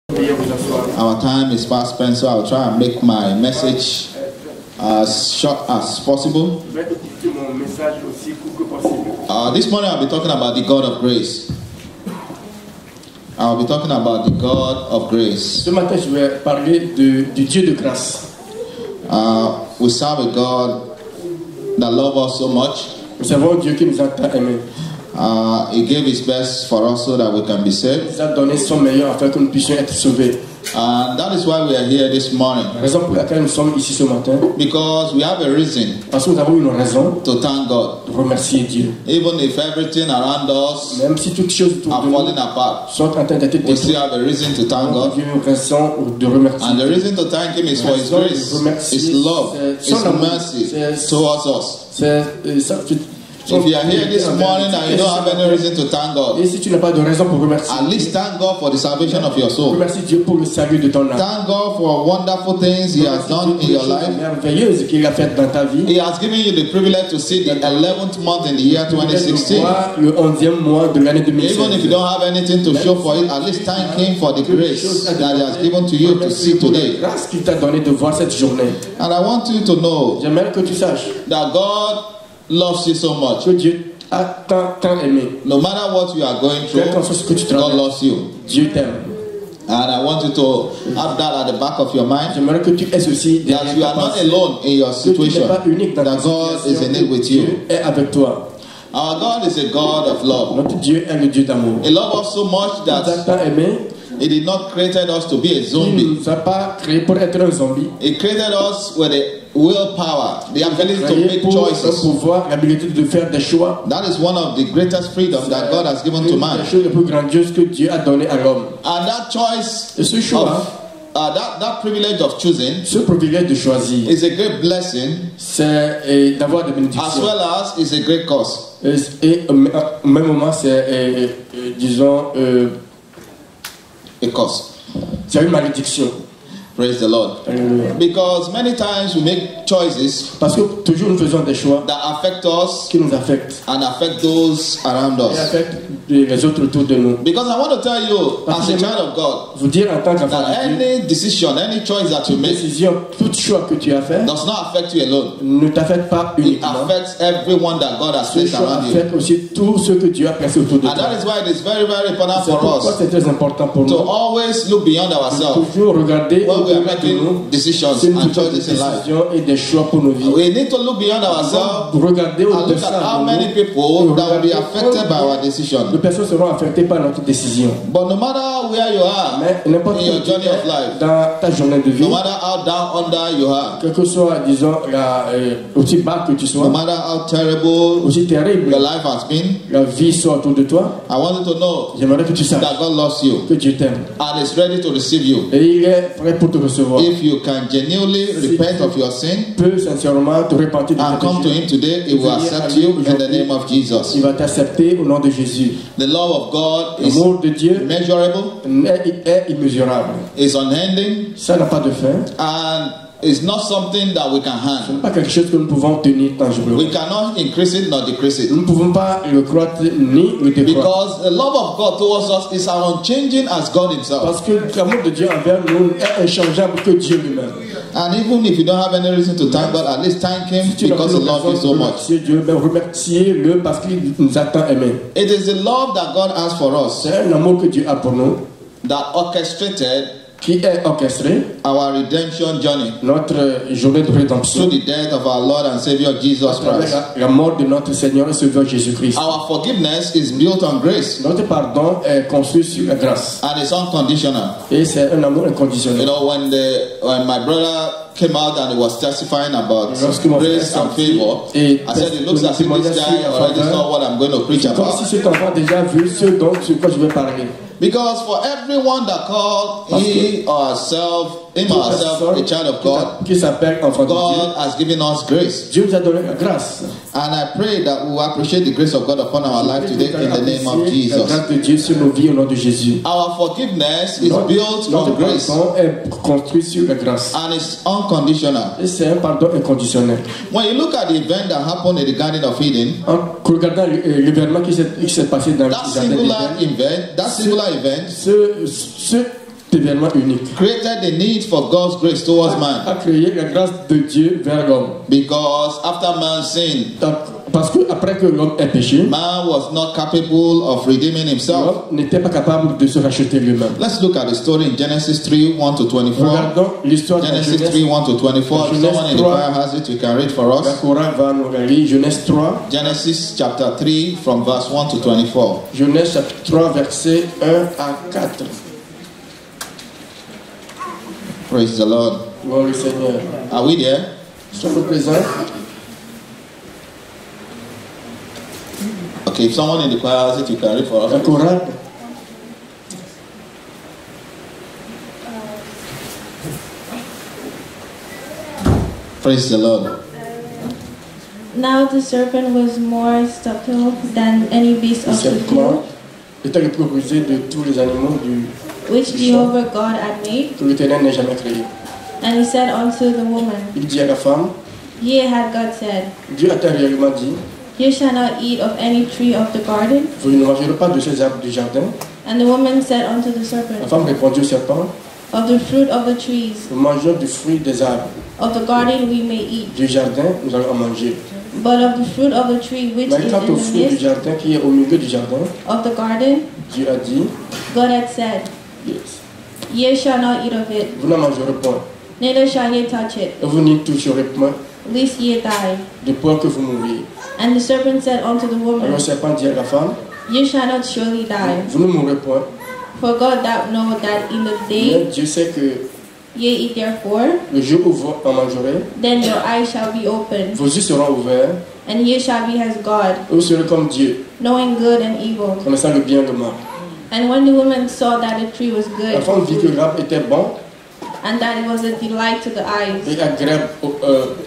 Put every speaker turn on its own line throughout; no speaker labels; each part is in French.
Our time is fast spent, so I'll try and make my message as short as possible. This morning I'll be talking about the God of grace. I'll be talking about the God of grace.
Ce matin, je vais parler du Dieu de grâce.
We serve a God that loves us so much.
Nous servons un Dieu qui nous a tant aimés.
He gave his best for us so that we can be saved.
Il nous a donné son meilleur afin que nous puissions être sauvés.
And that is why we are here this morning.
La raison pour laquelle nous sommes ici ce matin.
Because we have a reason.
Parce que nous avons une raison.
To thank God.
De remercier Dieu.
Even if everything around us
même si toutes choses autour
are
de nous
falling apart,
sont en train d'être détruites,
we still have a reason to thank God.
Une raison de remercier.
And the reason to thank Him is for His grace, His love, His mercy towards us. If you are here this morning and you don't have any reason to thank God,
et si tu n'as pas de raison pour remercier,
at least thank God for the salvation of your soul.
Remercie Dieu pour le salut de ton âme.
Thank God for wonderful things He has done in your life.
Merveilleuses qu'il a faites dans ta vie.
He has given you the privilege to see the 11th month in the year 2016.
Le 11e mois de l'année 2016.
Even if you don't have anything to show for it, at least thank Him for the grace that He has given to you to see today.
Grâce qu'il t'a donné de voir cette journée.
And I want you to know
J'aimerais que tu saches
that God loves you so much.
Que Dieu a tant aimé.
No matter what you are going through, God loves you.
Dieu t'aime.
And I want you to have that at the back of your mind.
J'aimerais que tu aies ceci
that you are not alone in your situation. That God is in it with you.
Est avec toi.
Our God is a God of love.
Notre Dieu est le Dieu d'amour.
He loves us so much that He did not create us to be a zombie.
Il nous a pas créé pour être un zombie.
He created us with a willpower, the ability to make choices.
Pouvoir, l'habilité de faire des choix.
That is one of the greatest freedom that God has given to man.
La chose la plus grandieuse que Dieu a donné à l'homme.
And that choice,
ce choix,
that privilege of choosing,
ce privilège de choisir,
is a great blessing.
C'est d'avoir des bénédictions.
As well as is a great curse.
Et au même moment, c'est disons
a curse.
C'est une malédiction.
Praise the Lord. Because many times we make choices
parce que toujours nous faisons des choix
that affect us
qui nous affectent
and affect those around us.
Et affectent les autres autour de nous.
Because I want to tell you, as a child of God,
vous dire en tant qu'enfant
de Dieu, any decision, any choice that you make,
décision, tout choix que tu as fait,
does not affect you alone.
Ne t'affecte pas uniquement.
It affects everyone that God has placed around you.
Affecte aussi tous ceux que Dieu a placés autour de toi.
And that is why it is very, very important for us.
C'est très important pour nous.
To always look beyond ourselves.
Toujours regarder
when we are making decisions and choices in life.
Et des choix pour nos vies.
We need to look beyond ourselves
regarder
and look at how many people that will be affected by our decision.
Les personnes seront affectées par notre décision.
But no matter where you are in your journey of life,
dans ta journée de vie,
no matter how down under you are,
quel que soit, disons, aussi bas que tu sois,
no matter how terrible
aussi terrible
your life has been,
la vie soit autour de toi,
I want you to know
j'aimerais que tu saches
that God loves you,
que Dieu t'aime,
and is ready to receive you.
Et il est prêt pour te recevoir.
If you can genuinely repent of your sin,
peux sincèrement te repentir de
and come to Him today, He will accept you in the name of Jesus.
Il va t'accepter au nom de Jésus.
The love of God is
l'amour de Dieu
immeasurable,
est immesurable,
is unending,
ça n'a pas de fin,
and it's not something that we can
ce n'est
hand.
pas quelque chose que nous pouvons tenir tangiblement.
We cannot increase it nor decrease it.
Nous ne pouvons pas le croître ni le décroître.
Because the love of God towards us is as unchanging as God Himself.
Parce que l'amour de Dieu envers nous est inchangeable que Dieu lui-même.
And even if you don't have any reason to thank God, at least thank Him because He loves you so much.
Dieu, remerciez-le parce qu'il nous a tant aimés.
It is the love that God has for us.
C'est un amour que Dieu a pour nous.
That orchestrated
qui est orchestré
our redemption journey,
notre journée de rédemption,
through the death of our Lord and Savior Jesus Christ.
La mort de notre Seigneur et Sauveur Jésus-Christ.
Our forgiveness is built on grace.
Notre pardon est construit sur la grâce.
And it's unconditional.
Et c'est un amour inconditionnel.
You know, when my brother came out and he was testifying about grace and favor, I said, it looks as if this guy already saw what I'm going to preach about.
Comme si cet enfant déjà vu ce dont sur quoi je vais parler.
Because for everyone that called him or herself a child of God, God has given us grace.
Dieu nous a donné la grâce.
And I pray that we will appreciate the grace of God upon our life today in the name of Jesus.
La grâce de Dieu sur nos vies au nom de Jésus.
Our forgiveness is built on grace.
Notre pardon est construit sur la grâce.
And it's unconditional.
Et c'est un pardon inconditionnel.
When you look at the event that happened in the Garden of Eden,
en regardant l'événement qui s'est passé dans le
jardin d'Éden, that singular event,
ce événement unique.
Created the need for God's grace towards man.
A créé la grâce de Dieu vers l'homme.
Because after man sinned,
parce que après que l'homme ait péché,
man was not capable of redeeming himself.
L'homme n'était pas capable de se racheter lui-même.
Let's look at the story in Genesis 3:1 to 24.
Regardons l'histoire de
Genesis 3:1 to 24. If someone in the choir has it, you can read for us.
Genèse 3.
Genesis chapter 3 from verse 1 to 24.
Genèse chapitre 3 versets 1 à 4.
Praise the Lord.
Gloire au Seigneur.
Are we there?
Sommes-nous présents?
Okay, if someone in the choir has it, you can read for us.
La chorale.
Praise the Lord.
Now the serpent was more subtle than any beast of the field,
était le plus rusé de tous les animaux
which Jehovah God had made.
Que l'Éternel n'ait jamais créé.
And he said unto the woman,
Il dit à la femme,
Yea, had God said,
Dieu a réellement dit,
You shall not eat of any tree of the garden.
Vous ne mangerez pas de ces arbres du jardin.
And the woman said unto the serpent,
La femme répondit au serpent,
Of the fruit of the trees
Nous mangeons du fruit des arbres.
of the garden we may eat,
Du jardin, nous allons en manger.
but of the fruit of the tree which
Mais
is
quant
in
au
the
fruit du
midst
jardin qui est au milieu du jardin,
of the garden,
Dieu a dit,
God had said,
yes,
Ye shall not eat of it,
vous n'en mangerez point.
neither shall ye touch it,
Et vous n'y toucherez point,
lest ye die.
de peur que vous mouriez.
And the serpent said unto the
Alors
woman,
le serpent dit à la femme,
Ye shall not surely die,
vous ne mourrez point.
for God thou know that in the day
Mais Dieu sait que
ye eat therefore,
le jour où vous en mangerez,
then your eyes shall be opened,
vos yeux seront ouverts,
and ye shall be as God,
et vous serez comme Dieu,
knowing good and evil.
connaissant le bien et le mal.
And when the woman saw that the tree was
La
good,
femme vit que l'arbre était bon
and that it was a delight to the eyes,
et agréable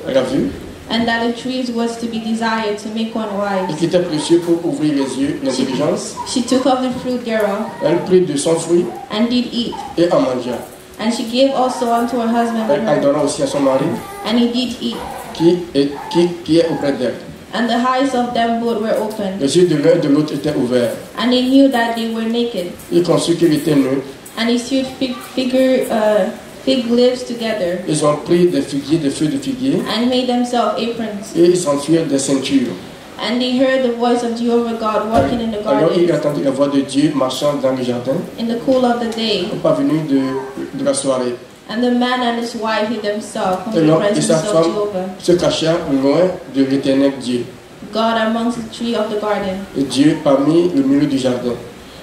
à la vue,
and that the trees was to be desired to make one
et
wise,
qui était précieux pour ouvrir les yeux, l'intelligence,
she took of the fruit thereof,
elle prit de son fruit
and did eat.
et en mangea.
And she gave also unto her husband
Elle
with
en
her,
donna aussi à son mari,
and he did eat.
qui est auprès d'elle.
And the eyes of them both were opened,
Les yeux de l'un et de l'autre étaient ouverts.
and they knew that they were naked.
Ils conçurent qu'il était nu.
And they sewed fig leaves together,
Ils ont pris des figuiers, des feuilles de figuier,
and made themselves aprons.
et ils s'enfuirent des ceintures.
And they heard the voice of Jehovah God walking in the
Alors il
garden
entendit la voix de Dieu marchant dans le jardin,
in the cool of the day.
parvenu de la soirée.
And the man and his wife hid themselves from
Et
the
l'homme et
presence
sa
of
femme
Jehovah
se cachèrent loin de l'Éternel Dieu.
God amongst the tree of the garden.
Et Dieu parmi le milieu du jardin.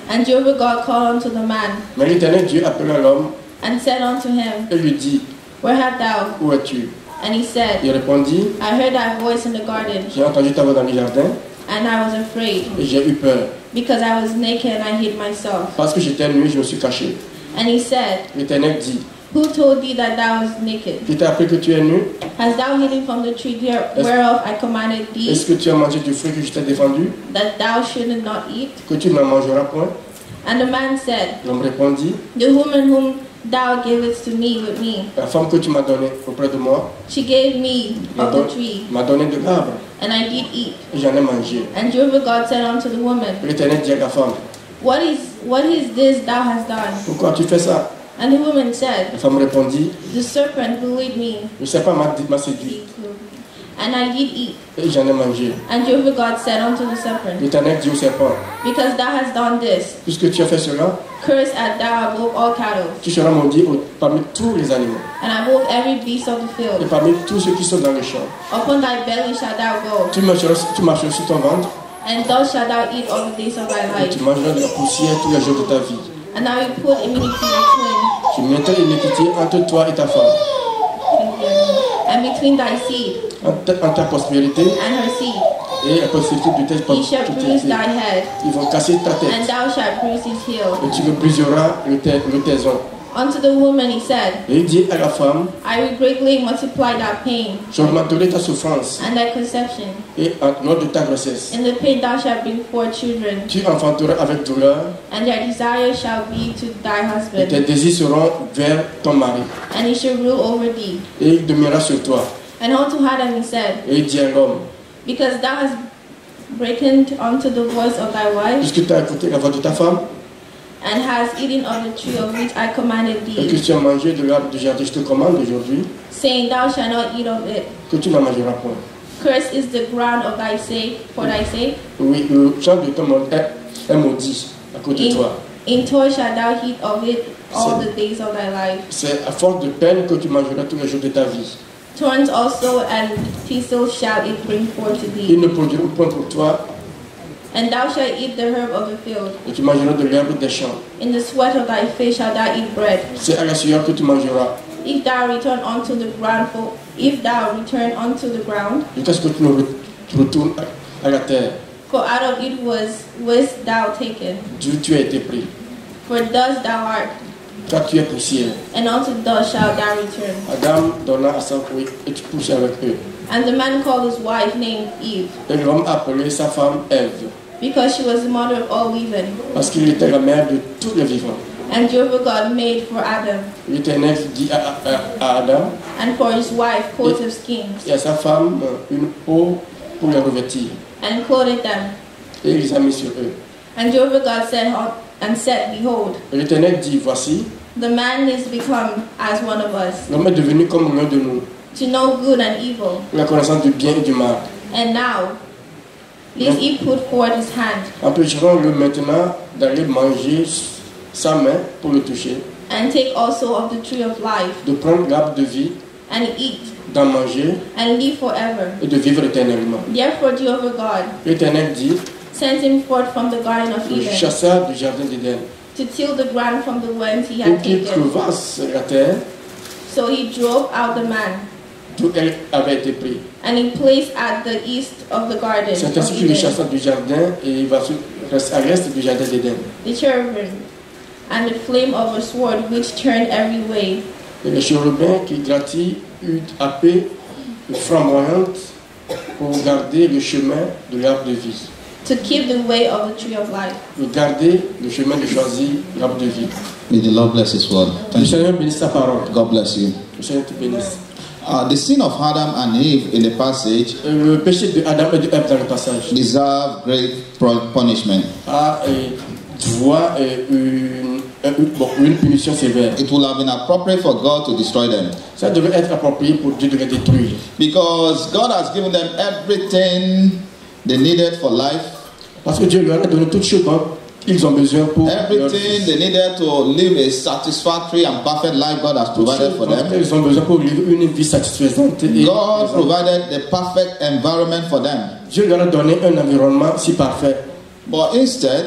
And Jehovah God called unto the man,
Mais l'Éternel Dieu appela l'homme
and said unto him,
et lui dit,
Where art thou?
où es-tu?
And he said,
Il répondit,
I heard thy voice in the garden,
j'ai entendu ta voix dans le jardin
and I was afraid,
et j'ai eu peur.
because I was naked and I hid myself.
Parce que j'étais nu, je me suis caché.
And he said,
L'Éternel dit,
Who told thee that thou was naked?
qui t'a appris que tu es nu?
Hast thou hidden from the tree whereof I commanded thee,
Est-ce que tu as mangé du fruit que je t'ai défendu?
that thou shouldest not eat?
Que tu n'en mangeras point?
And the man said,
L'homme répondit,
The woman whom thou gavest to me with me,
la femme que tu m'as donnée auprès de moi
she gave me of the tree,
m'a donné de l'arbre
and I did eat.
et j'en ai mangé.
And Jehovah God said unto the woman,
L'Éternel dit à la femme,
What is this thou hast done?
pourquoi tu fais ça?
And the woman said,
La femme répondit,
The serpent who lead me,
le serpent m'a séduit
and I did eat.
et j'en ai mangé.
And Jehovah God said unto the serpent,
L'Éternel dit au serpent,
Because thou hast done this,
puisque tu as fait cela,
cursed art thou above all cattle,
tu seras maudit parmi tous les animaux
and above every beast of the
et
field.
parmi tous ceux qui sont dans les champs.
Upon thy belly shalt thou go,
Tu marcheras sur ton ventre
and thus shalt thou eat all the days of thy
et
life.
tu mangeras de la poussière tous les jours de ta vie.
And I will put enmity between,
Tu mettras l'iniquité entre toi et ta femme,
and between thy seed
entre ta prospérité
and her seed.
et la prospérité de tes
He shall bruise thy head,
Ils vont casser ta
and
tête
thou shalt bruise his heel.
et tu me briseras le taison.
Unto the woman he said,
Et il dit à la femme,
I will greatly multiply thy pain
j'augmenterai ta souffrance
and thy conception.
et lors de ta grossesse,
In the pain thou shalt bring forth children,
tu enfanteras avec douleur
and their desire shall be to thy
et tes
husband,
désirs seront vers ton mari
and he shall rule over thee.
et il demeurera sur toi.
And unto Adam he said,
Et il dit à l'homme,
Because thou hast hearkened unto the voice of thy wife,
puisque tu as écouté la voix de ta femme
and has eaten of the tree of which I commanded
Et que
thee,
tu as mangé de l'arbre du jardin, je te commande aujourd'hui
saying, Thou shalt not eat of it.
que tu n'en mangeras point.
Cursed is the ground of thy sake, for thy sake.
Oui, le champ de ton monde est maudit à cause de toi.
In toil shalt thou eat of it all the days of thy life.
C'est à force de peine que tu mangeras tous les jours de ta vie.
Thorns also and thistles shall it bring forth to
Il
thee.
ne produira point pour toi,
And thou shalt eat the herb of the field.
et tu mangeras de l'herbe des champs.
In the sweat of thy face shalt thou eat bread.
C'est à la sueur que tu mangeras,
If thou return unto the ground,
jusqu'à ce que tu ne retournes à la terre.
for out of it wast thou taken.
Dieu, tu as été pris.
For dust thou art,
Car tu es poussière.
and unto dust shalt thou return.
Adam donna à sa fouille et tu pousses avec eux.
And the man called his wife named Eve,
Et l'homme appelait sa femme Ève,
because she was the mother of all living.
parce qu'il était la mère de tous les vivants.
And Jehovah God made for Adam
L'Éternel dit à Adam
and for his wife coats of skins,
et à sa femme une peau pour les revêtir.
and clothed them.
Et il les a mis sur eux.
And Jehovah God said, Behold,
Et l'Éternel dit, voici,
the man is become as one of us,
l'homme est devenu comme l'un de nous,
to know good and evil.
la connaissance du bien et du mal.
And now, lest he put forth his hand,
Empêcherons-le maintenant d'aller manger sa main pour le toucher,
and take also of the tree of life,
de prendre l'arbre de vie,
and eat,
d'en manger
and live forever.
et de vivre éternellement.
Therefore Jehovah God
L'Éternel dit,
sent him forth from the garden of
le
Eden,
chassa du jardin d'Éden,
to till the ground from the whence he
pour
had
qu'il
taken.
crevasse la terre
So he drove out the man,
d'où elle avait été prise.
and he placed at the east of the garden
C'est
of
ainsi qu'il le
Eden
chassa du jardin et il va à l'est du jardin d'Éden.
the cherubim, and the flame of a sword which turned every way,
Et les chérubins qui grattillent une épée flamboyante pour garder le chemin de l'arbre de vie.
to keep the way of the tree of life.
Pour garder le chemin de choisir l'arbre de vie.
May the Lord bless His word.
Que le Seigneur bénisse sa parole.
God bless you.
Que le Seigneur te bénisse.
The sin of Adam and Eve in the passage
Le péché de Adam et de Ève dans le passage
deserve great punishment.
a droit une punition sévère.
It would have been appropriate for God to destroy them,
Ça devait être approprié pour Dieu de les détruire.
because God has given them everything they needed for life,
Parce que Dieu leur a donné toutes choses dont ils ont besoin pour leur
everything they needed to live a satisfactory and perfect life. God has provided for them.
Ils ont besoin pour vivre une vie satisfaisante. Et
God provided the perfect environment for them.
Dieu leur a donné un environnement si parfait.
But instead,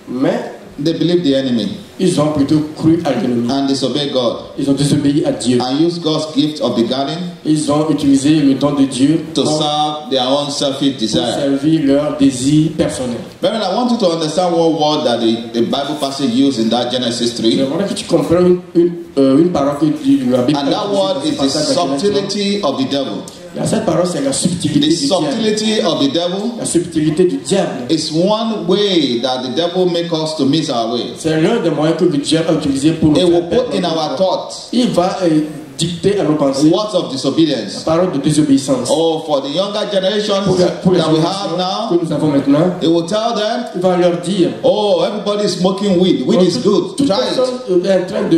Mais
they believed the enemy
ils ont plutôt cru à l'ennemi.
and disobeyed God
Ils ont désobéi à Dieu.
and used God's gift of the garden
Ils ont utilisé le don de Dieu
to
pour
serve their own selfish desire.
servir leurs désirs personnels.
Brethren, I want you to understand what word that the Bible passage used in that Genesis 3.
J'aimerais que tu comprennes une parole que la Bible
And that word is the subtlety of the devil.
Cette parole, c'est la subtilité
The
du diable.
subtlety of the devil
La subtilité du diable.
is one way that the devil makes us to miss our way.
C'est l'un des moyens que le diable a utilisé pour nous
It will
faire
put
perdre
in
notre
our
voie.
thoughts
Il va dicter à nos pensées
words of disobedience.
parole de désobéissance.
Oh, for the younger generations
Pour les
that we
générations
have now,
que nous avons maintenant,
it will tell them,
il va leur dire
oh, everybody is smoking weed. Weed is good.
toute
Try
personne
it.
est en train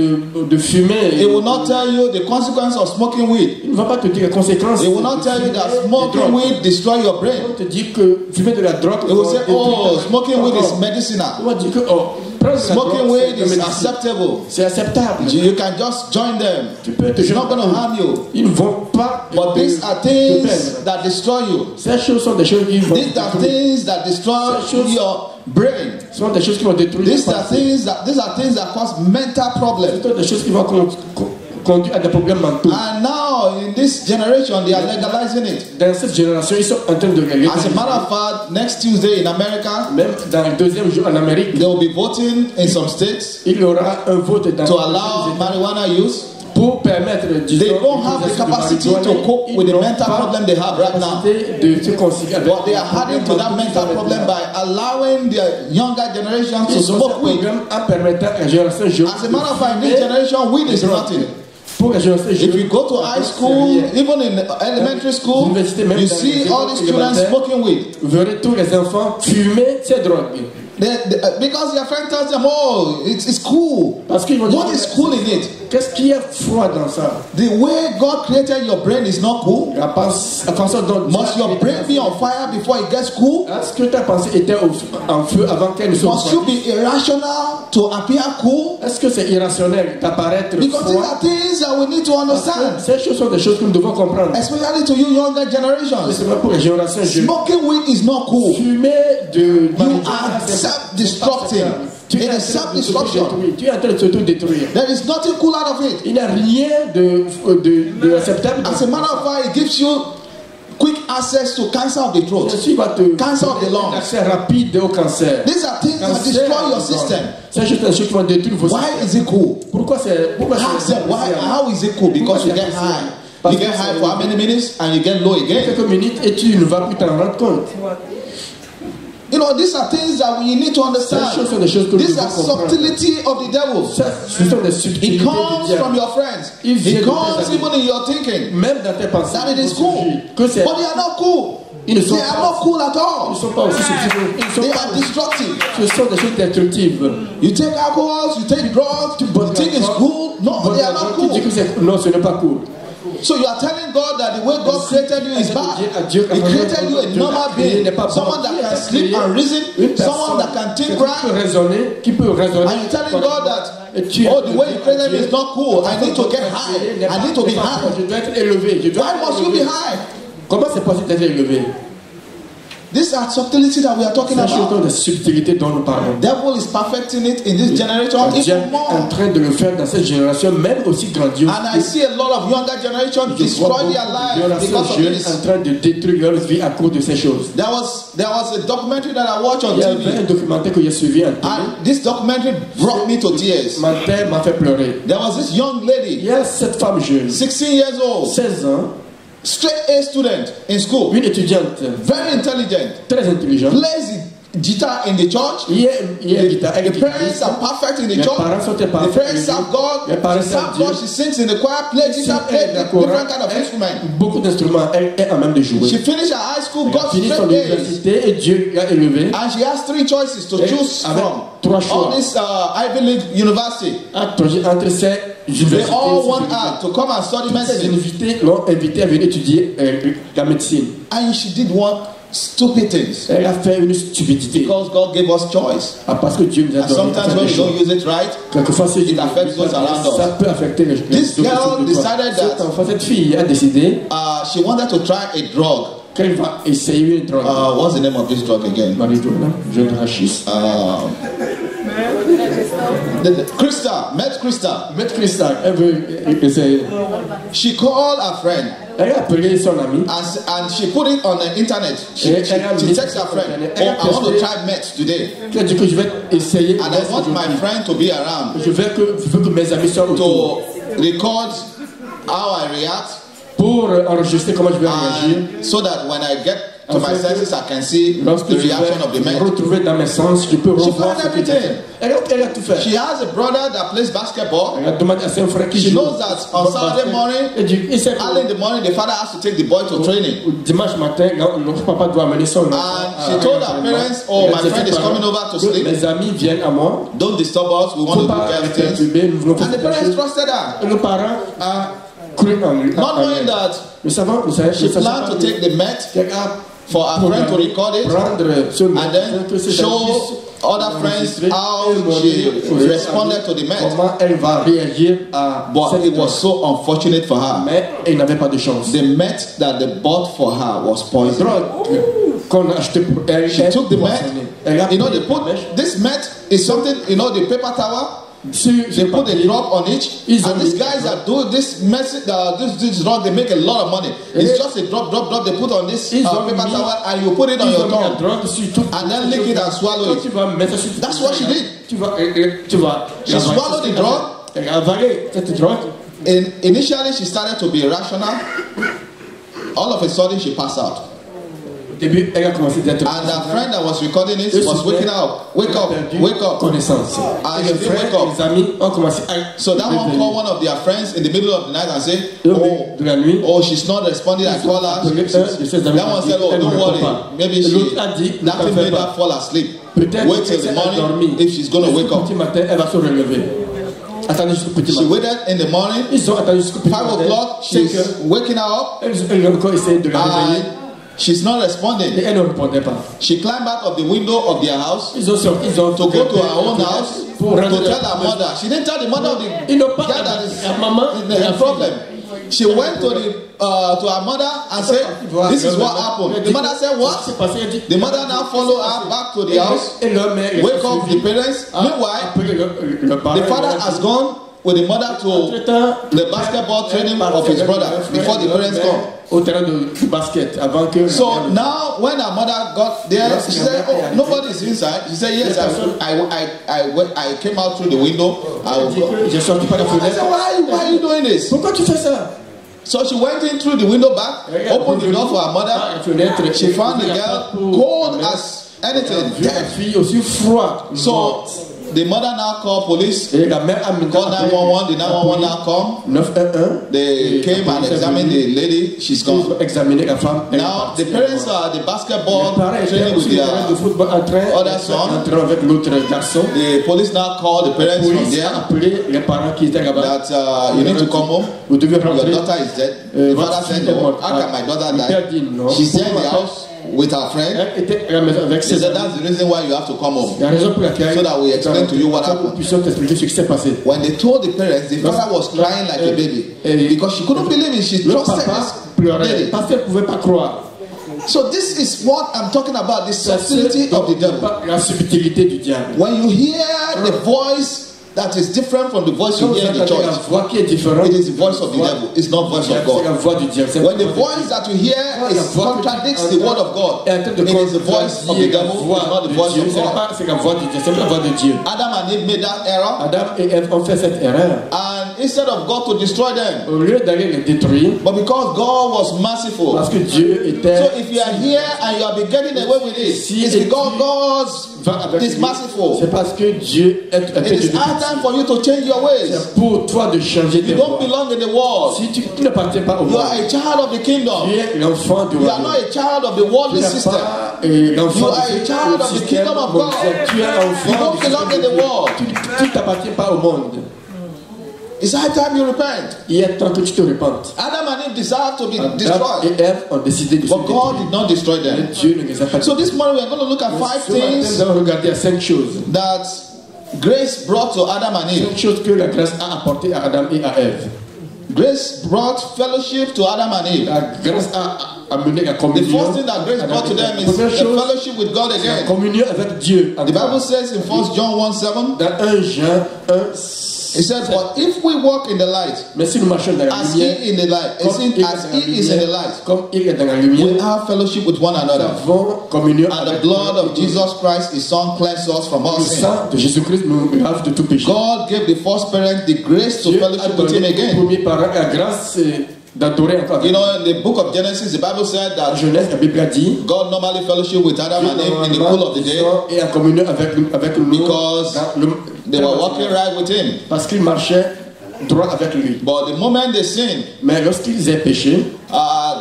de fumer.
It will not tell you the consequence of smoking weed.
Il ne va pas te dire les conséquences.
It will not tell you that smoking weed destroys your brain.
Il va te dire que fumer de la drogue.
It will say, oh, smoking weed is medicinal.
Il va dire que prendre de la
Smoking
drogue,
weed
c'est
is
médecine.
acceptable.
C'est acceptable.
You can just join them.
Tu peux te
It's not going to harm you.
Ils ne vont pas
But these are
te
things
perdre.
that destroy you.
Ces choses sont des choses qui vont
These are
détruire.
things that destroy your brain.
Ce sont des choses qui vont détruire.
These are things that cause mental problems.
Ce sont des choses qui vont conduire à des problèmes mentaux.
And now in this generation they are legalizing it.
Dans cette génération, ils sont en train de régler.
As a matter of fact, next Tuesday in America,
Même dans le deuxième jour en Amérique,
they will be voting in some states
il y aura un vote dans
to allow marijuana use.
pour permettre, disons,
They don't have the capacity to cope with the mental problem they have right now.
De se concilier avec
But they are adding to that mental problem by allowing the younger generation to
Ils ont
smoke
ce
weed.
problème en permettant à la génération jeune.
As a matter of fact, in this generation, weed is nothing.
Pour la génération
If
jeune,
you go to high school, even in elementary school, you see all these students smoking weed.
vous verrez tous les enfants fumer ces drogues.
Because their friend tells them, oh, it's cool.
Parce qu'ils vont dire,
what is cool in it?
Qu'est-ce qui est froid dans ça?
The way God created your brain is not cool.
La façon dont
Must your brain be on fire before it gets cool?
Est-ce que ta pensée était en feu avant qu'elle ne soit
Must you be irrational to appear cool?
Est-ce que c'est irrationnel d'apparaître
Because these
froid?
are things that we need to understand.
Ces choses sont des choses que nous devons comprendre.
Especially to you younger generations.
C'est pour les générations jeunes.
Smoking weed is not cool.
Fumer de
You are self-destructing. It is self-destruction.
Tu es en train de s'auto-détruire.
There is nothing cool out of it.
Il n'y a rien de acceptable.
As a matter of fact, it gives you quick access to cancer of the throat, cancer of the lungs.
Accès rapide au cancer.
These are things that destroy your system.
C'est juste des choses qui vont détruire vos systèmes.
Why is it cool?
Pourquoi c'est
Ask them, how is it cool? Because you get high. You get high for how many minutes and you get low again.
Quelques minutes et tu ne vas plus t'en rendre compte.
You know, these are things that we need to understand. These are subtlety of the devil. It comes from your friends. It comes even in your thinking. That it is cool. But they are not cool. They are not cool at all. They are destructive. You take alcohol, you take drugs, you think it's cool. No, they are not cool.
Non, ce n'est pas cool.
So you are telling God that the way God created you is bad. He created you a normal being, someone that can sleep and reason, someone that can think right. And you're telling God that, oh, the way you created me is not cool. I need to get high. I need to be high. Why must you be high?
Comment c'est possible d'être élevé?
These are subtleties that we are talking about.
De subtilité dont nous parlons.
Devil is perfecting it in this generation.
Dieu est en train de le faire dans cette génération, même aussi grandiose.
And I see a lot of younger generation destroy their lives because of this.
En train de détruire leur vie à cause de ces choses.
There was a documentary that I watched on TV.
Il y avait un documentaire que j'ai suivi en télé.
And this documentary brought me to tears.
Ma tête m'a fait pleurer.
There was this young lady.
Il y a cette femme jeune.
16 years old.
16 ans.
Straight A student in school.
Une étudiante.
Very intelligent.
Très intelligente.
Plays guitar in the church. The parents are perfect in the church. The parents serve God. She serves God. She sings in the choir, plays guitar, plays different kind of instruments.
Beaucoup d'instruments. Elle est en même de jouer.
She finished her high school, got straight A's.
Et Dieu l'a élevée.
And she has 3 choices to choose from.
Trois choix.
All this Ivy League university.
Entre ces
they all want her to come and study medicine.
L'ont invité à venir étudier la médecine.
And she did one stupid things.
Elle a fait une stupidité.
Because God gave us choice.
Parce que Dieu nous a donné.
Sometimes when we don't use it right, it affects those around us.
Ça peut affecter les gens.
This girl decided that
cette fille a décidé.
She wanted to try a drug.
Qu'elle va essayer une drogue.
What's the name of this drug again?
Marijuana. Jeune hachis.
Crystal. Met Crystal.
Met Crystal. Elle veut essayer.
She called her friend.
Elle a appelé son ami.
And she put it on the internet. She texted her friend. Oh, I want to try meth today.
Elle dit que je vais essayer.
And I want my friend to be around.
Je veux que mes amis soient autour.
To record how I react.
Pour enregistrer comment je vais réagir.
So that when I get to my senses, I can see the reaction of the man.
Retrouver dans mes sens, je peux revoir
ce qu'il fait.
Elle a tout fait.
She has a brother that plays basketball.
Elle a demandé à son frère qui joue.
She knows that on Saturday morning, early in the morning, the father has to take the boy to training.
Dimanche matin, notre papa doit amener son.
And she told her parents, "Oh, my friend is coming over to sleep.
Mes amis viennent à moi.
Don't disturb us. We want to do everything." And the parents trusted her.
Le parent a
not knowing that she planned to take the meth for her friend to record it and then show other friends how she responded to the meth. But it was so unfortunate for her. The meth that they bought for her was poison. She took the meth. You know, they put this meth is something, you know, the paper towel. They put a drop on it, and these guys that do this this drug, they make a lot of money. It's just a drop. They put on this paper towel, and you put it on your tongue, and then lick it and swallow it. That's what she did. She swallowed the drug. And initially, she started to be irrational. All of a sudden, she passed out. And her friend that was recording it was waking up. Wake up. And she didn't wake up. So that one called one of their friends in the middle of the night and said, oh, she's not responding. I call her. That one said, oh, don't worry. Maybe nothing made her fall asleep.
Peut-être
wait till the
qu'elle a dormi.
morning if she's going to wake
Jusqu'au
up.
petit matin, elle va se relever. Attendez jusqu'au petit
She
matin.
waited in the morning,
Ils ont attendu jusqu'au petit
5
matin.
o'clock, she's waking her up,
Elles ont encore essayé de la réveiller.
and she's not
Et
responding.
elle ne répondait pas.
She climbed out of the window of their house
Ils ont sorti, ils ont
to go to her own house
pour
to
rendre
tell her mother. She didn't tell the mother of the
Ils n'ont pas
guy that is
la maman
in the problem. She went to her mother and said, "This is what happened." The mother said, "What?" The mother now followed her back to the house, wake up the parents. Meanwhile, the father has gone with the mother to the basketball training of his brother before the parents come.
Au terrain de basket avant que.
So now, when her mother got there, she said, "Oh, nobody is inside." She said, "Yes, I came out through the window.
J'ai sorti par la
I said,
fenêtre.
why are you doing this?"
Pourquoi tu fais ça?
So she went in through the window back, opened the door for her mother. She found the girl cold as anything,
La
dead.
fille aussi froide.
So the mother now called police,
Et la mère a
called 911. The 911 now come.
911.
They came and examined the lady. She's
Ils ont
gone.
examiné la femme.
Now the parents are at the basketball
Les parents étaient
training with
sur le terrain de
their.
football en train
other son.
avec l'autre garçon.
The police now called the
La
parents from
police a
there
appelé les parents qui étaient là-bas.
that you need to come home.
Vous devez
Your
rentrer.
daughter is dead. The
Votre
father said,
fille est
"No,
morte.
how can my daughter
Le père
die?"
dit non.
She's in the
Pourquoi
house with her friend.
Elle était à la maison avec
She
ses
said,
amis.
"That's the reason why you have to come home."
La raison pour laquelle
So that we explain to you what
Nous
happened.
puissions t'expliquer ce qui s'est passé.
When they told the parents, the father was crying like a baby because she couldn't believe it. She
Le
trusted
papa
this
pleurait
lady.
parce qu'elle ne pouvait pas croire.
So this is what I'm talking about, the subtlety of the devil.
La subtilité du diable.
When you hear the voice that is different from the voice you
Quand vous
hear in the
entendez la
church,
voix qui est différente,
it is the voice of the devil. It's not voice of
c'est la
God.
voix du diable. C'est
When the
la voix
voice that you hear is contradicts the word of God,
est en train de
it is the voice of the
contrarier la
devil. It's
voix
not the
de
voice
Dieu.
of God.
C'est la voix du Dieu. C'est la voix de Dieu.
Adam and Eve made that error,
Adam et Ève ont fait cette erreur.
and instead of God to destroy them,
Au lieu d'aller les détruire,
but because God was merciful.
parce que Dieu était.
So if you are here and you have been getting away with it, it's because God is merciful.
C'est parce que Dieu est
It is high time for you to change your ways.
C'est pour toi de changer tes
You don't
voies.
belong in the world.
Si tu n'appartiens pas au
You
monde,
are a child of the kingdom.
tu es l'enfant du
You are not
royaume.
a child of the
Tu
worldly
n'es
system.
pas
You
l'enfant
are a child of the kingdom of God.
Tu es
You
l'enfant
don't belong in the world.
Tu ne t'appartiens pas au monde.
It's high time you repent.
Il est temps que tu te repentes.
Adam and Eve deserve to be
Adam
destroyed,
et Ève ont décidé de se
but God
détruire.
did not destroy
Mais
them.
Dieu ne les a pas
So
détruits.
this morning we are going to look at 5
Ce matin, nous
things
allons regarder à 5 choses.
that grace brought to Adam and Eve.
5 choses que la grâce a apportées à Adam et à Ève.
Grace brought fellowship to Adam and Eve.
La grâce a amené la
The
communion.
first thing that grace brought to them is
Première
a
chose,
fellowship with God
la
again.
communion avec Dieu.
The Bible says in 1 John 1:7,
Dans 1 Jean 1,
it said, "But if we walk in the light,
mais si nous marchons dans la
as
lumière,
he in the light,
comme il est
as
dans la
he is in the
lumière,
light,
comme il est dans la
we
lumière,
have fellowship with one
nous
another.
avons communion
And the
avec
blood of Jesus Christ, his son, cleanses us from all
le
sin."
sang de Jésus-Christ nous lave de tout péché.
God gave the first parent the grace to
Dieu a
fellowship with him
donné au
again.
premier parent la grâce d'adorer encore.
You know, in the book of Genesis, the Bible said
La
that
Genèse, la Bible a dit,
God normally fellowship with Adam and Eve in the cool of the day
et en communion avec nous
because
dans le-
they were walking right with him.
parce qu'ils marchaient droit avec lui.
But the moment they sinned,
Mais lorsqu'ils ont péché,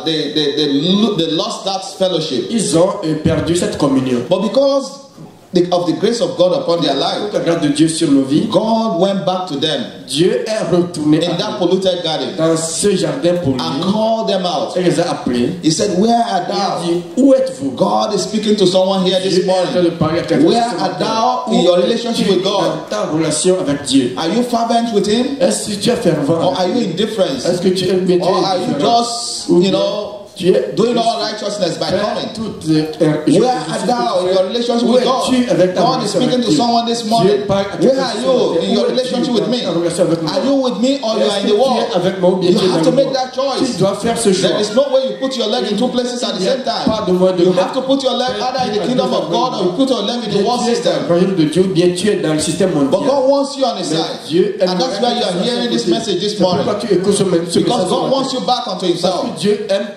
they lost that fellowship.
ils ont perdu cette communion.
But because of the grace of God upon their life,
La grâce de Dieu sur nos vies,
God went back to them
Dieu est retourné
in that polluted garden
dans ce jardin pollué
and called them out.
et les a appelés.
He said, "Where art
Il a
thou?"
dit, où êtes-vous?
God is speaking to someone here
Dieu
this
est en train de
morning.
parler à quelqu'un
Where
ce
art
matin.
thou in your
Où
relationship
es-tu
with God?
dans ta relation avec Dieu?
Are you fervent with him?
Est-ce que tu es fervent?
Or are you indifferent?
Est-ce que tu es bien
Or are you just, you know,
tu es
doing all righteousness by coming?
toute
Where art thou in your relationship with God? God is speaking to someone this morning. Where are you in your relationship with me? Are you with me or you are in the world? You have to make that
Tu
choice.
dois faire ce choix.
There is no way you put your leg in two places at the same time. You have to put your leg either in the kingdom of God or you put your leg in the world
Tu es dans
system.
le royaume de Dieu, bien tu es dans le système
But
mondial.
God wants you on his
Mais
side.
Dieu
And that's why you are hearing this message this morning.
Pourquoi tu écoutes ce message?
Because God wants you back unto
Parce
himself.
que Dieu aime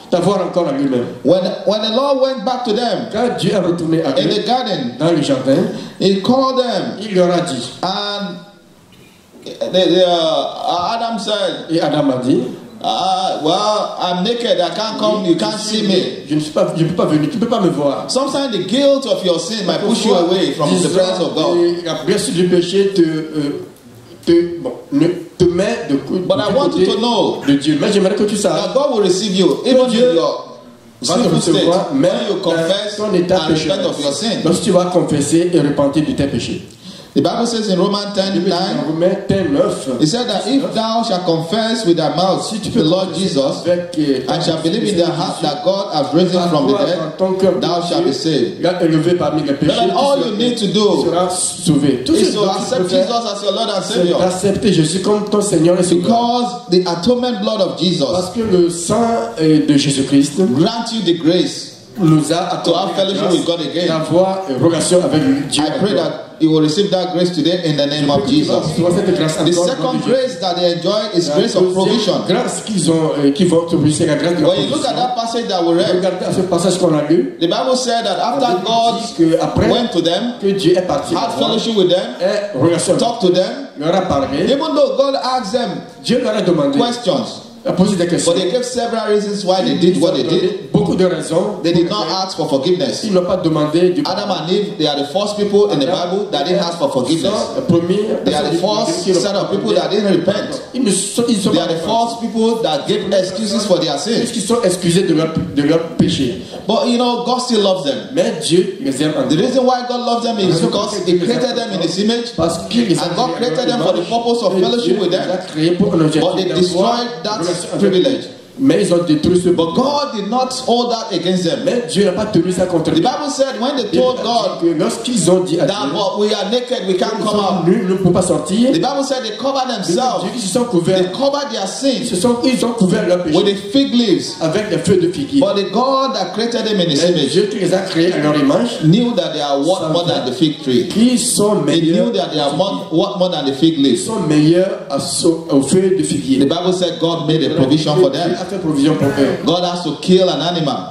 t'avoir encore à lui-même.
When the Lord went back to them
Quand Dieu est retourné à
in
eux
the garden,
dans le jardin,
he called them,
il leur a dit,
and Adam said,
et Adam a dit,
Well, I'm naked, I can't come, you can't see me.
Je ne peux pas venir, tu ne peux pas me voir.
Sometimes the guilt of your sin might push you away from the presence of God.
La blessure du péché te met de côté
But I want you to know
de Dieu. Mais j'aimerais que tu saches
that God will receive you even in your sinful state when you confess and repent of your sin.
Lorsque tu vas confesser et repentir de tes péchés.
The Bible says in Romans 10:9, it said that if thou shalt confess with thy mouth the Lord Jesus and shalt believe in thy heart that God has risen from the dead, thou shalt be saved. Then all you need to do is to accept Jesus as your Lord and Savior.
D'accepter Jésus comme ton Seigneur et Sauveur.
Because the atonement blood of Jesus
Parce que le sang de Jésus-Christ
grant you the grace
nous a
to have fellowship with God again.
D'avoir relation avec Dieu.
I pray that you will receive that grace today in the name of Jesus. The second grace that they enjoy is grace of provision.
Grâce qui vont obéir la grâce de la
When you look at that passage that we read,
regardez ce passage qu'on a lu,
the Bible said that after God went to them,
que Dieu est parti,
had fellowship with them, talked to them,
leur a parlé,
even though God asked them
Dieu leur a demandé
questions,
a posé des questions.
but they gave several reasons why they did what they did.
Beaucoup de raisons.
They did not ask for forgiveness.
Ils n'ont pas demandé du
Adam and Eve, they are the first people in the Bible that didn't ask for forgiveness. They are the first set of people that didn't repent. They are the first people that gave excuses for their sins.
Ils sont excusés de leur péché.
But you know, God still loves them.
Mais Dieu les aime.
The reason why God loves them is because He created them in His image, and God created them for the purpose of fellowship with them. But they destroyed that privilege.
Mais ils ont détruit ce.
But God did not hold that against them.
Mais Dieu n'a pas tenu ça contre eux.
The Bible said when they told God
lorsqu'ils ont dit à
that we are naked, we can't come out.
Nous ne pouvons pas sortir.
The Bible said they covered themselves.
Ils se sont couverts.
They covered their sins.
Ils ont couvert leur péché.
With the fig leaves.
Avec les feuilles de figuier.
But the God that created them in His image.
Dieu qui les a créés à leur image.
Knew that they are worth more than the fig tree.
Ils sont meilleurs.
He knew that they are worth more than the fig leaves.
Ils sont meilleurs aux feuilles de figuier.
The Bible said God made a provision for them.
Dieu a fait provision pour eux.
God has to kill an animal.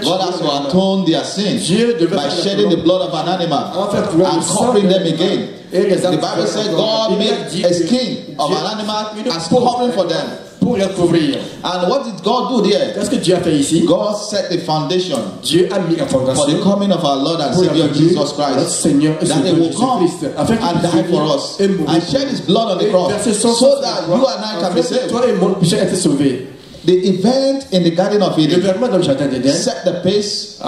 God has to atone their sins by shedding the blood of an animal and covering them again. The Bible said God made a skin of an animal as covering for them.
Pour les couvrir.
And what did God do there?
Qu'est-ce que Dieu a fait ici?
God set the foundation
Dieu a mis la fondation
for the coming of our Lord and Savior Jesus Christ, that He will come and die for us and shed His blood on the cross so that you and I can be saved.
Toi et mon péché été sauvés.
The event in the Garden of Eden set the pace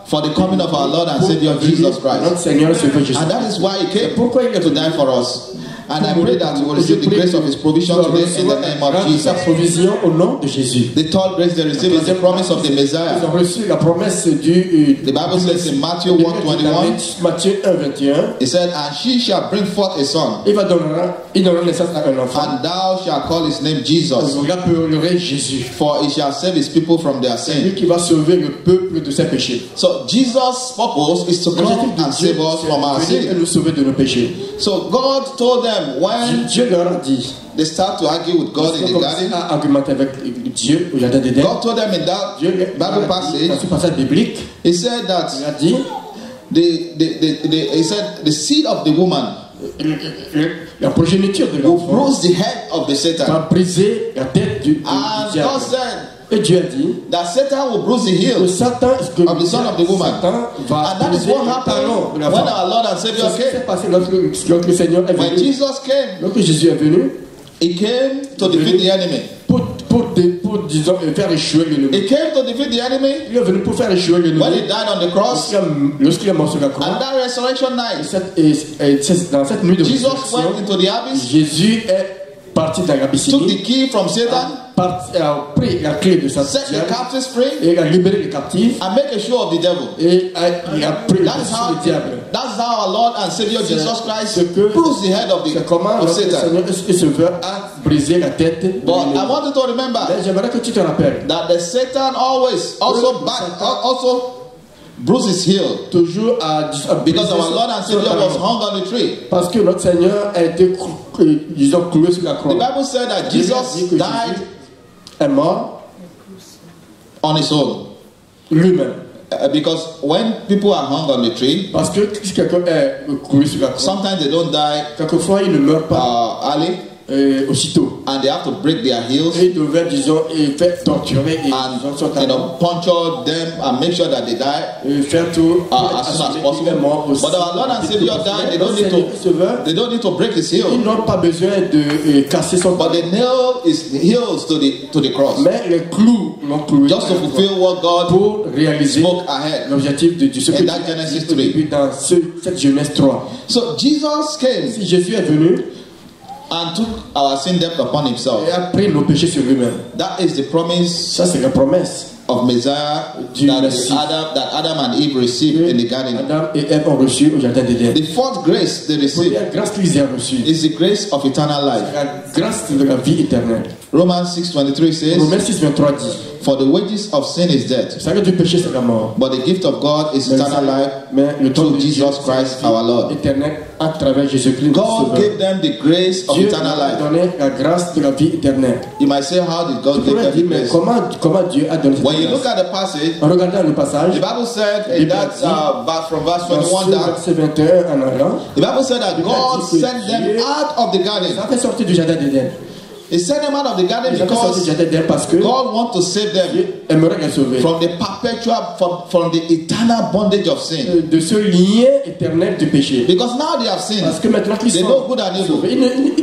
for the coming of our Lord and Savior Jesus Christ. And that is why He came to die for us. And I pray that you will receive the grace of His provision today in the name of Jesus. The third grace they receive is the promise of the Messiah. The Bible says in Matthew 1:21, it said, and she shall bring forth a son, and thou shalt call his name Jesus, for he shall save his people from their sin. So Jesus' purpose is to come and save us from our sin. So God told them when they start to argue with God in the garden, God told them in that Bible passage, He said that He said the seed of the woman will bruise the head of the Satan. And God said,
et Dieu a dit
that Satan will bruise the heel of the son of the woman. And that is what happened when our Lord and Savior came. When Jesus came, He came to defeat the enemy. He came to defeat the enemy when He died on the cross. And that resurrection night, Jesus went into the abyss, took the key from Satan, set the captives free, and make a show of the devil. That's how our Lord and Savior Jesus Christ bruised the head of Satan. But I want you to remember that the Satan also bruised his heel, because our Lord and Savior was hung on the tree. The Bible said that Jesus died on His own. Because when people are hung on the tree, sometimes they don't die early.
aussitôt.
and they have to break their heels
Et ils devaient, disons, faire torturer et
and
disons,
puncture them and make sure that they die
faire tout
as soon as possible. But our Lord and Savior died. They don't need to break his heel.
Ils n'ont pas besoin de casser son
But they nail his heels to the cross.
Mais les clous l'ont cloué
Just to fulfill what God
pour réaliser
spoke ahead.
l'objectif de ce que
In that Genesis 3.
dans cette Genèse 3.
So Jesus came
Si Jésus est venu
and took our sin debt upon himself.
et a pris nos péchés sur lui-même.
That is the promise
Ça, c'est la promesse
of Messiah that Adam and Eve received in the garden.
Adam et Ève ont reçu au jardin d'Éden.
The fourth grace they
La
received
première grâce qu'ils ont reçue,
is the grace of eternal life.
la grâce de la vie éternelle.
Romans 6:23 says,
Romains 6:23 dit,
"For the wages of sin is death,
le salaire du péché c'est la mort.
but the gift of God is eternal life
Mais le temps
through
de
Jesus
Dieu,
Christ
c'est la
our
vie
Lord."
éternelle à travers Jésus-Christ.
God
Sauveur.
gave them the grace of
Dieu
eternal
leur a
life.
donné la grâce de la vie éternelle.
You might say, how did God
Tu
give
pourrais
them
dire,
the
mais
grace?
comment Dieu a donné cette
When you
grâce?
look at the passage,
En regardant le passage,
the Bible said in that from verse
dans
21
ce
down,
verset 21 en allant,
the Bible said that God
dit que
sent them
Dieu
out of the garden.
ça fait sortir du jardin d'Éden.
He sent them out of the garden
Il a fait sortir du
because
jardin d'Éden parce que
God wants to save them
Dieu aimerait les sauver
from the perpetual, from the eternal bondage of sin.
de ce lien éternel du péché.
Because now they have sinned.
Parce que maintenant qu'ils
They
sont
know good and evil.
sauvés,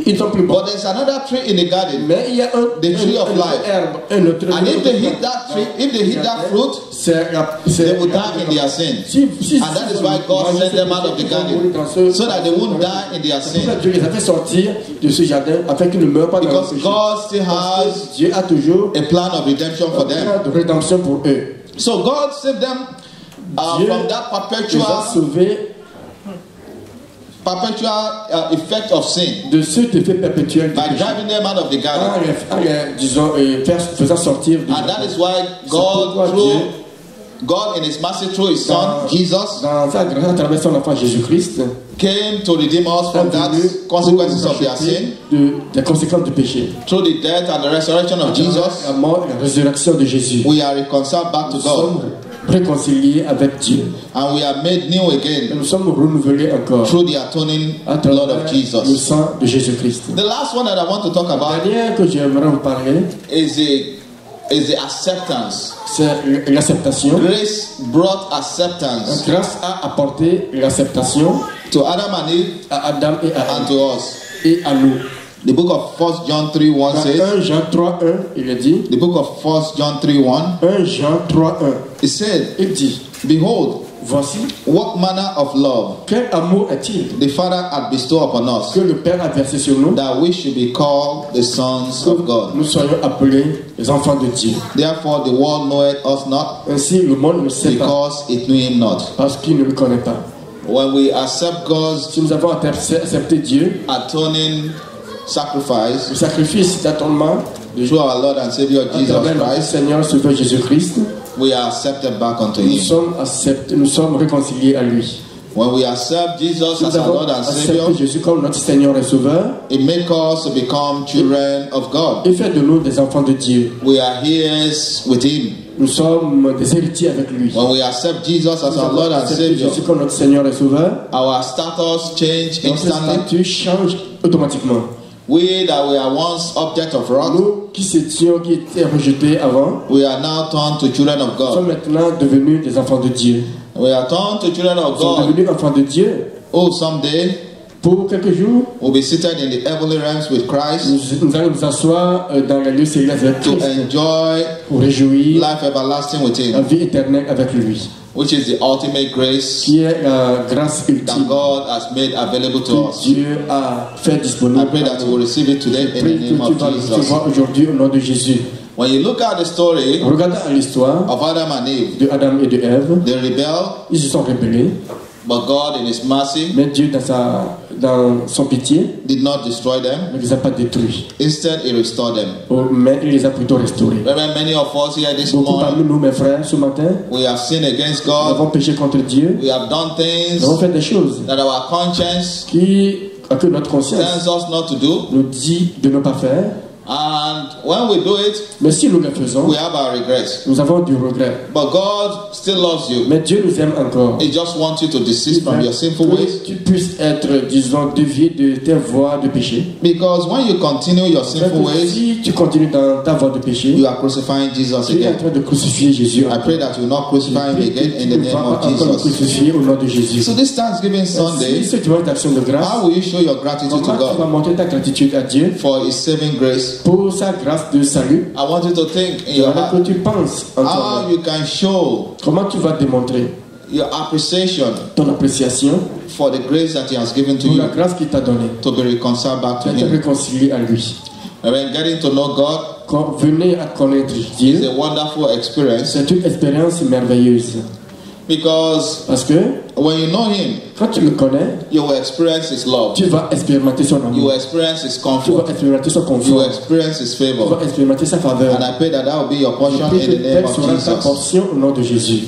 ils ne sont plus bons.
But there's another tree in the garden.
Mais il y a
The tree of life.
un autre
And if they hit that tree, if they hit that fruit, they will die in their sin. And that is why God sent them out of the garden, so that they won't die in their sin.
Dieu les a fait sortir de ce jardin afin qu'ils ne meurent pas dans le
Because
péché.
God still has
Dieu a toujours
a plan of redemption for
un
them.
plan de rédemption pour eux.
So God saved them
Dieu
from that
les a sauvés
perpetual effect of sin
de cet effet perpétuel du
by
péché.
driving them out of the garden.
Disons, faisant sortir du
And that
jardin.
is why
pourquoi
God in His mercy through His Son Jesus
dans sa grâce à travers son enfant Jésus-Christ
came to redeem us from that consequences of their sin
des conséquences du péché.
through the death and the resurrection of Jesus.
La mort et la résurrection de Jésus.
We are reconciled back to
Nous sommes
God
réconciliés avec Dieu.
and we are made new
Et
again
nous sommes renouvelés encore
through the atoning
à
blood of
travers le
Jesus.
sang de Jésus-Christ.
The last one that I want to talk
La
about
dernière que j'aimerais vous parler,
is the acceptance.
c'est l'acceptation.
Grace brought acceptance
Grâce a apporté l'acceptation
to Adam and Eve
à Adam et à
and
Ève
to us.
et à nous.
The book of 1 John 3:1
Dans
says,
1 Jean 3:1, il est dit,
the book of 1 John 3:1,
1 Jean 3:1,
it said,
il dit,
"Behold,
voici,
what manner of love
quel amour est-il
the Father had bestowed upon us,
que le Père a versé sur nous,
that we should be called the sons of God.
nous soyons appelés les enfants de Dieu.
Therefore the world knoweth us not,
Ainsi, le monde ne sait pas,
because it knew him not."
parce qu'il ne le connaît pas.
When we accept God's
Si nous avons accepté Dieu,
atoning sacrifice
le sacrifice d'atonement de
through our Lord and Savior
à
Jesus
travers notre
Christ,
Seigneur Sauveur Jésus-Christ,
we are accepted back unto
nous
Him.
sommes acceptés, nous sommes réconciliés à lui.
When we accept Jesus
Si
as
nous
our
avons
Lord and
accepté
Savior,
Jésus comme notre Seigneur et Sauveur,
it makes us to become children of God.
il fait de nous des enfants de Dieu.
We are heirs with Him.
Nous sommes des héritiers avec lui.
When we accept Jesus as
Nous
our
avons
Lord and
accepté
Savior,
Jésus comme notre Seigneur et Sauveur.
our status change
Notre
instantly.
statut change automatiquement.
We that were once object of wrath,
Nous qui étaient rejetés avant,
we are now turned to children of
sommes
God.
maintenant devenus des enfants de Dieu.
We are turned to children of
Nous sommes
God.
devenus enfants de Dieu.
Oh, someday
Pour quelques jours,
we'll be seated in the heavenly realms with Christ
nous allons nous asseoir dans les lieux célestes avec
to
Christ
enjoy
pour réjouir
life everlasting with
la
Him,
vie éternelle avec lui,
which is the ultimate grace
qui est la grâce
that
ultime
God has made available to
que
us.
Dieu a fait
I
disponible.
pray that you will receive it today in
Prie
the
que
name
tu
of
vas le
Jesus.
recevoir aujourd'hui au nom de Jésus.
When you look at the story
Regardons l'histoire
of Adam and Eve,
de Adam et de Ève.
they rebelled,
Ils se sont rebellés,
but God in His mercy
mais Dieu dans son pitié
did not destroy them.
ne les a pas détruits,
Instead, He restored them.
mais il les a plutôt restaurés.
Very many of us here this
Beaucoup parmi
morning,
nous, mes frères, ce matin,
we have sinned against
nous
God.
avons péché contre Dieu,
We have done things
nous avons fait des choses
that our conscience
que notre conscience
tells us not to do.
nous dit de ne pas faire.
And when we do it,
Mais si nous le faisons,
we have our regrets.
nous avons du regret.
But God still loves you.
Mais Dieu nous aime encore.
He just wants you to desist from your sinful
Que
ways.
tu puisses être, disons, dévié de tes voies de péché.
Because when you continue your sinful ways,
Si tu continues dans ta voie de péché,
you are crucifying Jesus
tu es en
again.
train de crucifier Jésus.
I pray that you will not crucify him again in the name of Jesus.
Crucifier au nom de Jésus.
So this Thanksgiving Sunday,
Si ce dimanche d'action de grâce,
how will you show your gratitude to
comment tu vas
God
montrer ta gratitude à Dieu
for his saving grace?
pour sa grâce de salut?
I want you to think in
Il
your
que
heart
tu penses en
how
toi-même.
you can show
Comment tu vas démontrer
your appreciation
ton appréciation
for the grace that he has given to
pour
you
la grâce qu'il t'a donnée,
to be reconciled back to
d'être
him.
réconcilié à lui.
And when getting to know God
Quand venez à connaître
is
Dieu,
a wonderful experience
c'est une expérience merveilleuse.
because
Parce que
when you know him,
quand tu le connais,
you will experience his love,
tu vas expérimenter son
you
amour,
will experience his
tu
comfort,
vas expérimenter son
you
confort,
will experience his
tu
favor.
vas expérimenter sa faveur.
And I pray that that will be your portion
Prie
in
que
the name
telle
of
sera ta
Jesus.
portion au nom de Jésus.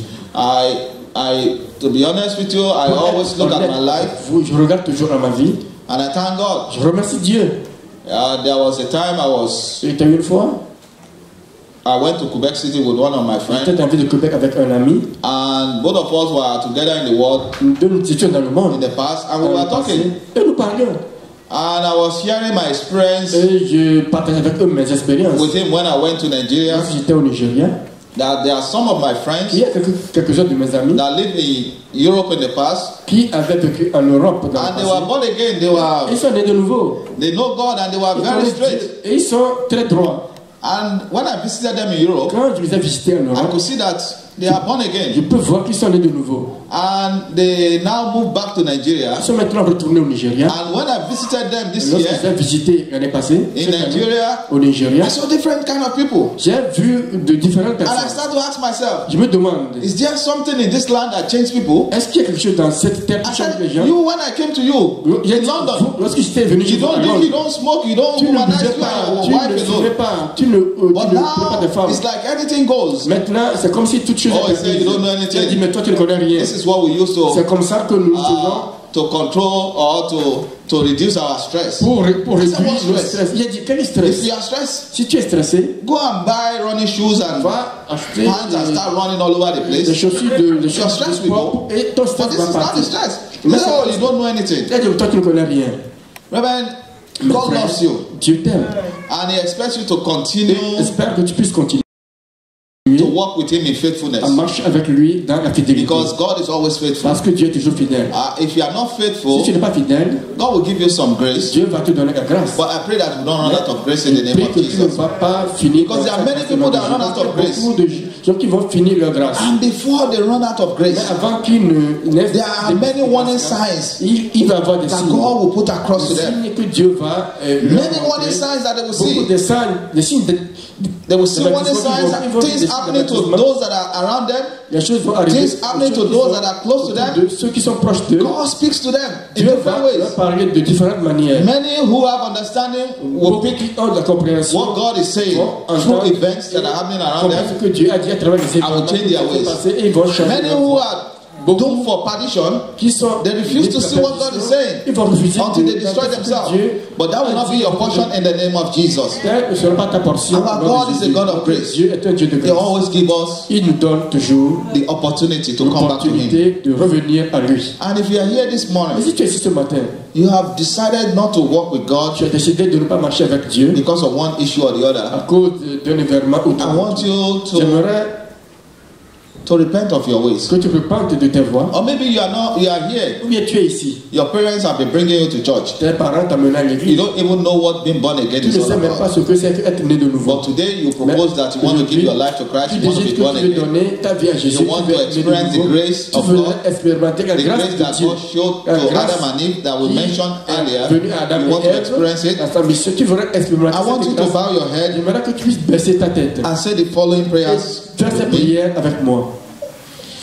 To be honest with you, I always look at my life
Je regarde toujours à ma vie.
and I thank God.
Je remercie Dieu.
There was a time
C'était une fois,
I went to Quebec City with one of my friends,
j'étais en ville de Québec avec un ami.
and both of us were together in the world
Nous deux nous étions dans le
in
monde.
the past, and we
Dans
were
le passé,
talking.
et nous parlions.
And I was sharing my experience
Et je partageais avec eux mes expériences.
with him when I went to Nigeria.
Quand j'étais au Nigeria,
That there are some of my friends
il y a quelques-uns de mes amis
that lived in Europe in the past,
qui avaient vécu en Europe dans
and
le
they were
passé.
born again.
Ils sont nés de nouveau.
They know God, and they were
Ils
very
connaissent
straight.
Dieu. Et ils sont très droits.
And when I visited them in Europe,
Quand je les ai visités en
I
Europe,
could see that they are born
je
again,
peux voir qu'ils sont nés de nouveau.
and they now moved back to Nigeria.
Ils sont maintenant retournés au Nigeria.
And when I visited them this
Lorsque
year
j'ai visité l'année passée,
in
cette année,
Nigeria,
au Nigeria,
I saw different kind of people,
j'ai vu de différentes
and I
personnes.
started to ask myself,
Je me demande,
is there something in this land that changed people?
est-ce qu'il y a quelque chose dans cette terre
I
qui change les
said,
gens?
you, when I came to you
Il y a
in London,
lorsque j'étais venu
you
chez vous à
don't drink,
Londres,
you don't smoke, you don't
tu ne
womanize,
buvais
you
pas,
are
tu
your wife
ne
alone.
fumais pas, tu ne
But
prenais pas de
now
femme.
it's like anything goes.
Maintenant, c'est comme si toute chose
Oh, he
était
said you don't know
permise. Il a dit,
anything.
mais toi tu ne connais rien.
This is what we used
C'est
to
comme ça que nous faisons
to control or to reduce our stress.
pour réduire
C'est bon
le
stress.
stress. Il a dit, quel
If
stress?
you are stressed,
Si tu es stressé,
go and buy running shoes and
va acheter
pants and start running all over the
des
place.
chaussures de
Your
chaussures
stress
de
will
sport
go.
et ton
But
stress
this
va
is not the
partir.
stress.
Mais
No, you don't know anything.
il a dit, toi tu ne connais rien.
Reverend,
Mais
God
frère,
loves you,
Dieu t'aime.
and He expects you to continue
J'espère que tu puisses continuer
to walk with Him in faithfulness,
à marcher avec lui dans la fidélité.
because God is always faithful.
Parce que Dieu est toujours fidèle.
If you are not faithful,
Si tu n'es pas fidèle,
God will give you some grace.
Dieu va te donner la grâce.
But I pray that you don't run out of grace in the
Je
name
prie
of
que tu ne
Jesus.
vas pas finir.
Because there are
dans
many
cette
people that
grâce.
run out of grace.
Beaucoup de gens qui vont finir leur grâce.
And before they run out of
Mais
grace,
avant qu'ils ne naissent,
there are many warning signs
il va y avoir des
that
signes.
God will put across to
Des
them.
signes que Dieu va leur
Many
montrer.
warning signs that they will
Beaucoup
see.
de signes, des signes de,
They will see
Des
warning signs,
ils vont
things
des
happening to
avertissements.
those that are around them.
les choses vont arriver.
Things happening to
Ceux qui
those
sont
that are close to them.
de ceux qui sont proches d'eux.
God speaks to them in
Dieu
different
va
ways.
leur parler de différentes manières.
Many who have understanding will
Beaucoup
pick
qui ont de la compréhension
what God is saying
vont
through
entendre
events that are happening around
comprendre
them.
ce que Dieu a dit à travers les
I will
événements
change
qui
their
se sont
ways.
passés et ils vont changer.
Many
leur
who
voie.
are doomed for perdition,
Qui sont
they refuse to see what God is saying
ils vont refuser
until
de-
they destroy
d'entendre ce que
themselves.
Dieu
But that will not be your portion in the name of Jesus.
ne sera pas ta portion.
Our
au nom
God
de
is a
Jésus.
God of grace.
Dieu est un Dieu de
They
grâce.
always give us
Il nous donne toujours
the opportunity to come back to Him.
l'opportunité de revenir à lui.
And if you are here this
Mais
morning,
si tu es ici ce matin,
you have decided not to walk with God
tu as décidé de ne pas marcher avec Dieu
because of one issue or the
à
other,
cause d'un événement ou
I
d'un
want
autre.
you
J'aimerais
to repent of your ways.
que tu repentes de tes voies.
Or maybe you are here.
Ou bien tu es ici.
Your parents have been bringing you to church.
Tes parents t'amènent à
You
l'église.
don't even know what being born again
Tu
is
ne
all
sais même pas
about.
ce que c'est qu'être né de nouveau.
But today you propose that you want to give your life to Christ,
Tu
you want to
décides
be
que
born
tu veux
again.
donner ta vie à Jésus.
You want
tu veux
to
être né de
experience the
nouveau.
grace
Tu
of
veux
God,
expérimenter la
The
grâce
grace
de
that
Dieu.
God showed to
La grâce
Adam and Eve that we
qui
mentioned
est
earlier.
venue à Adam
You want
et
to
Ève,
experience it.
la famille. Tu voudrais expérimenter
I want you
cette
to
grâce.
bow your head
J'aimerais que tu puisses baisser ta tête.
and say the following prayers
Fais cette
with me.
prière avec moi.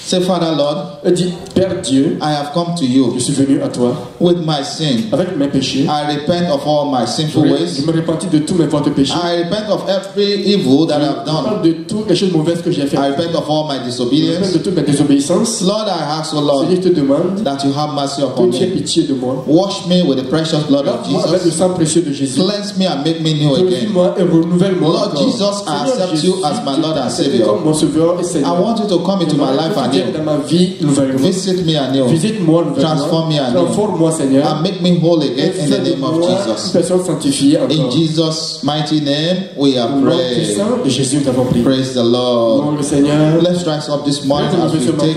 Say, Father Lord,
Dis, Père Dieu,
I have come to you
je suis venu à toi
with my sin.
avec mes péchés.
I repent of all my sinful
Je
ways.
me repentis de tous mes fautes péchés.
I repent of every evil that I've
Je
done.
parle de toutes les choses mauvaises que j'ai faites.
I repent of all my
Je repente
disobedience.
de toutes mes désobéissances.
Lord, I ask, O Lord,
Seigneur, je te demande
that you have mercy
que
upon
tu aies
me.
pitié de moi.
Wash me with the precious blood of
Lave-moi avec le
Jesus.
sang précieux de Jésus.
Cleanse me and make me new again.
Purifie-moi et renouvelle-moi.
Lord
encore.
Jesus, I
Seigneur
accept
Jésus,
you as my Lord and
accepte
Savior.
comme mon sauveur et Seigneur.
I want you to come into my life
Que tu viennes
anew.
dans ma vie nouvellement.
Visit me anew.
Visite-moi nouvellement.
Transform me anew.
Transforme-moi, Seigneur.
And make me whole again in the name of
Fais-moi une
Jesus.
personne sanctifiée
In
encore.
Jesus' mighty name, we have
Au nom
prayed.
puissant de Jésus, nous avons prié.
Praise the
Au
Lord.
nom du Seigneur.
Let's rise up this morning as we take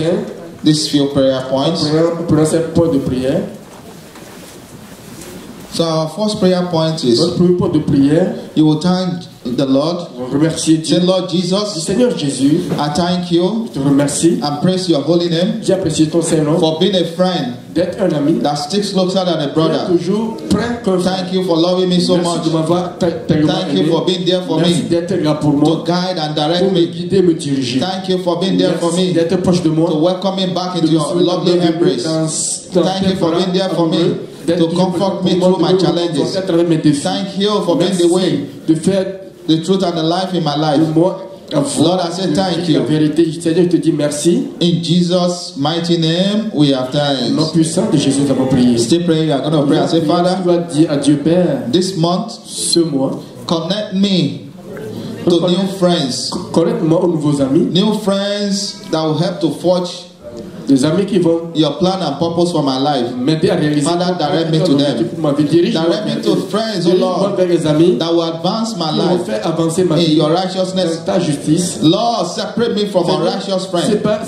these few prayer points.
Prenons ces points de prière.
So our first prayer point is
Notre premier point de prière,
you will thank the Lord.
on remercie Dieu.
Say, Lord
Dis,
Jesus,
Seigneur Jésus,
I thank you
je te remercie.
and praise your holy name
J'apprécie ton Saint-Nom
for being a friend
d'être un ami.
that sticks closer than a
D'être
brother.
toujours prêt comme frère.
Thank you for loving me so
Merci
much,
de m'avoir tellement
Thank you
aimé.
for being there for
Merci
me,
d'être là pour moi,
to guide and direct
pour me
me.
guider, me diriger.
Thank you for being there for
Merci
me,
d'être proche de moi.
to welcome me back
de
into
me
your
souhaiter
lovely
bienvenue
embrace.
dans
Thank
tes
you for
bras
being there for me,
amoureux, d'être
to
toujours
comfort
présent
me
pour
through
moi,
my
de me
challenges.
conforter à travers mes défis.
Thank you for being
Merci
the way,
de faire
the truth and the life in my
de
life.
moi
Lord, I say thank you.
la vérité. Seigneur, je te dis merci.
In Jesus' mighty name, we have
Au nom
thanks.
puissant de Jésus, nous avons prié.
Still praying, you are going to pray and say,
Tu
Father,
dois dire à Dieu Père,
this month,
ce mois,
connect me to new friends.
connecte-moi aux nouveaux amis,
New friends that will help to forge
des amis qui vont
your plan and purpose for my life.
m'aider à réaliser
Father,
ton
direct me
plan
to
dans
them.
ma vie pour ma vie. Dirige-moi
Direct me
vers
to
eux.
friends, oh
Dirige-moi
Lord,
vers les amis
that will advance my
qui vont
life
faire avancer ma
in
vie
your
dans
righteousness.
ta justice.
Lord, separate me from unrighteous
C'est
friends.
pas,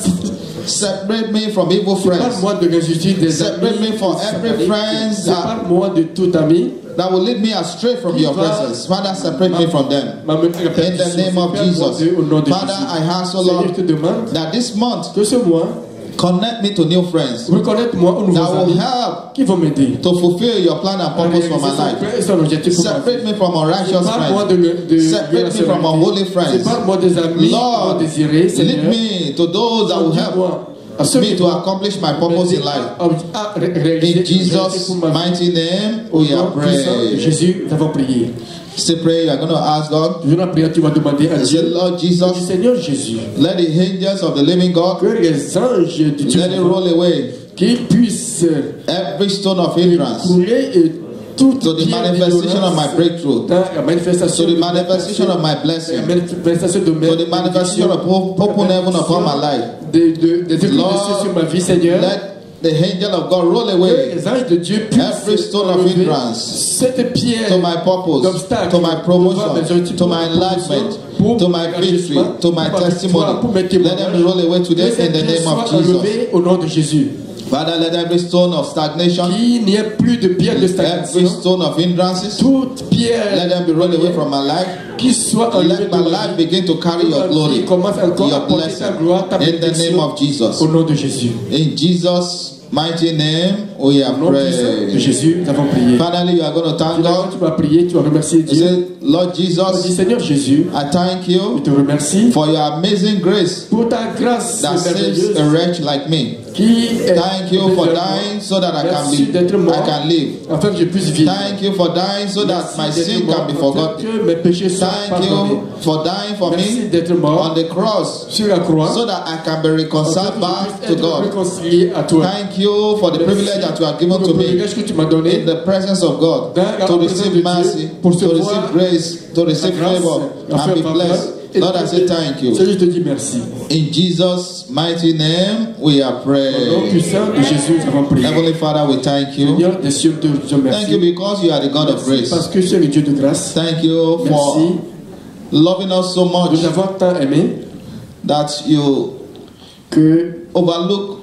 Separate me from evil friends.
Parle-moi de l'injustice des
Separate
amis.
me from every friends
Parle-moi de tout ami.
that will lead me astray from your presence. Father, separate me from them. In the name of Jesus. Father, I ask, oh
Seigneur, je te
Lord,
demande
that this month,
que ce mois,
connect me to new friends
reconnecte-moi aux nouveaux
that will
amis
help
qui vont m'aider.
to fulfill your plan and purpose for my life.
Réaliser son objectif pour ma vie.
Separate me from unrighteous
Parle-moi
friends.
de
Separate me from unholy friends.
Parle-moi des amis
Lord,
non désirés,
lead
Seigneur.
me to those that will help me to accomplish my purpose in life. In Jesus' mighty name, we have prayed.
Jésus, nous avons prié.
Still pray, you are going to ask God.
Je vais prier, tu vas demander à
Say,
Dieu.
Lord Jesus,
Seigneur Jésus,
let the angels of the living God,
que les anges de Dieu
let it roll away
qu'ils puissent
every stone of hindrance
couler toute
to the manifestation of my breakthrough,
dans la manifestation
to the manifestation of my
la
blessing,
manifestation de
to the manifestation of open heaven upon my life.
des éclats sur ma vie, Seigneur.
Let the angel of God roll
Que
away
les anges de Dieu
every
puissent
stone of
enlever
hindrance
cette pierre
to my purpose,
d'obstacle,
to my promotion, to my enlargement, to my victory, to my testimony. Let them roll away today in the name of Jesus.
Au nom de Jésus.
Father, let every stone of stagnation,
Qu'il n'y ait plus de pierre de
every
stagnation.
stone of hindrances,
Toute pierre
let them be rolled away from my life.
qui soit enlevée
Let
de
my
ma
life
vie.
begin to carry your glory,
Commence encore à
your
porter ta gloire, ta
blessing, in the
bénédiction.
name of Jesus.
Au nom de Jésus.
In Jesus' mighty name, we have
Au nom puissant de
prayed.
Jésus, nous avons prié.
Finally, you are going to thank
Finalement,
God.
tu vas prier, tu vas remercier
You
Dieu.
say, Lord
Tu vas dire,
Jesus,
Seigneur Jésus,
I thank
je
you
te remercie
for your amazing grace
pour ta grâce
that saves
merveilleuse
a wretch like me.
qui est
Thank you for dying so that I can
Merci d'être
live.
mort.
I can live.
afin que je puisse vivre.
Thank you for dying so that my
Merci
sin
d'être mort,
can be
afin
forgotten.
que mes péchés soient
Thank
pardonnés.
you for dying for
Merci
me
d'être mort
on the cross
sur la croix
so that I can be
afin
reconciled
que
back
je
to
puisse être
God.
réconcilié à toi.
Thank you for the
Merci
privilege that you have given
pour
to
le
me
privilège que tu m'as donné
in the presence of God
dans la
to
présence de
receive
Dieu,
mercy,
pour
to
recevoir
receive grace, to receive
grâce,
favor,
à
and
faire
be
faveur.
blessed. Lord, I say thank you.
Seigneur, je te dis merci.
In Jesus' mighty name, we are
Au nom
praying.
puissant de Jésus, nous avons prié.
Heavenly Father, we thank you.
Seigneur des cieux, je te
Thank
remercie.
you because you are the God of
Merci
grace.
parce que tu es le Dieu de grâce.
Thank you
Merci
for loving us so
de
much
nous avoir tant aimé
that you
que
overlook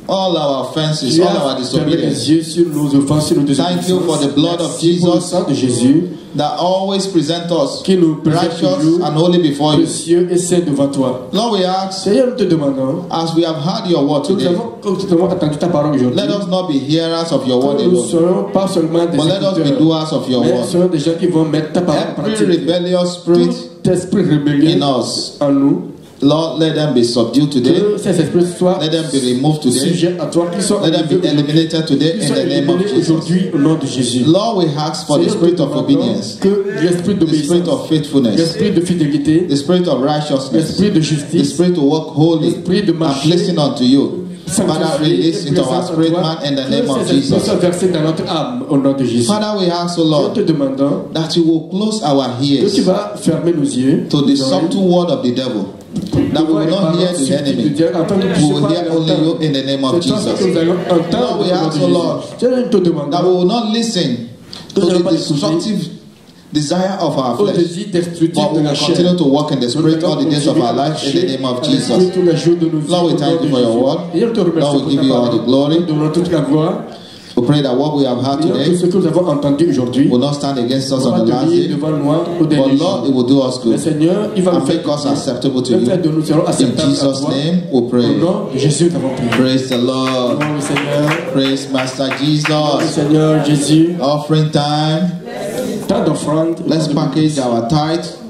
all our offenses,
tu
all
as
our
fermé
disobedience.
les yeux sur nos offenses, sur nos
Thank you for the blood of
Merci pour le
Jesus
sang de Jésus
that always present us
qui nous présente
righteous
toujours
and holy before you.
précieux et saint devant toi.
Lord, we ask,
Seigneur, nous te demandons,
as we have heard your word
nous
today,
avons entendu ta parole aujourd'hui.
let us not be hearers of your word
Que nous ne
alone,
soyons pas seulement des
but let us be
écouteurs,
doers of your
mais
word.
soyons des gens qui vont mettre ta parole en
Every
pratique.
rebellious spirit
Tout esprit rébellion
in us,
en nous,
Lord, let them be subdued today.
Que ces esprits soient
Let them be removed today.
sujets à toi, qu'ils soient
Let them be eliminated today in the name of Jesus.
aujourd'hui au nom de Jésus.
Lord, we ask for the spirit of obedience,
que l'esprit
the spirit
d'obéissance,
of faithfulness,
l'esprit de fidélité,
the spirit of righteousness,
l'esprit de
the
justice,
spirit to walk holy
l'esprit de
and
marcher,
pleasing unto you. Father, release into our spirit man in the name of Jesus.
Soit versé dans notre âme au nom de Jésus.
Father, we ask, O
Nous
Lord,
te demandons
that you will close our
que tu
ears
vas fermer nos yeux
to the subtle word of the devil, that we will not hear the enemy. We will hear only you in the name of Jesus. Lord, we ask, O Lord, that we will not listen to the destructive desire of our flesh, but we will continue to walk in the spirit all the days of our life in the name of Jesus. Lord, we thank you for your word. Lord, we give you all the glory. We pray that what we have heard today will not stand against us on the last day, but Lord, it will do us good and make us acceptable to you. In Jesus' name we pray. Praise the Lord. Praise Master Jesus. Offering time. Let's package our tithe.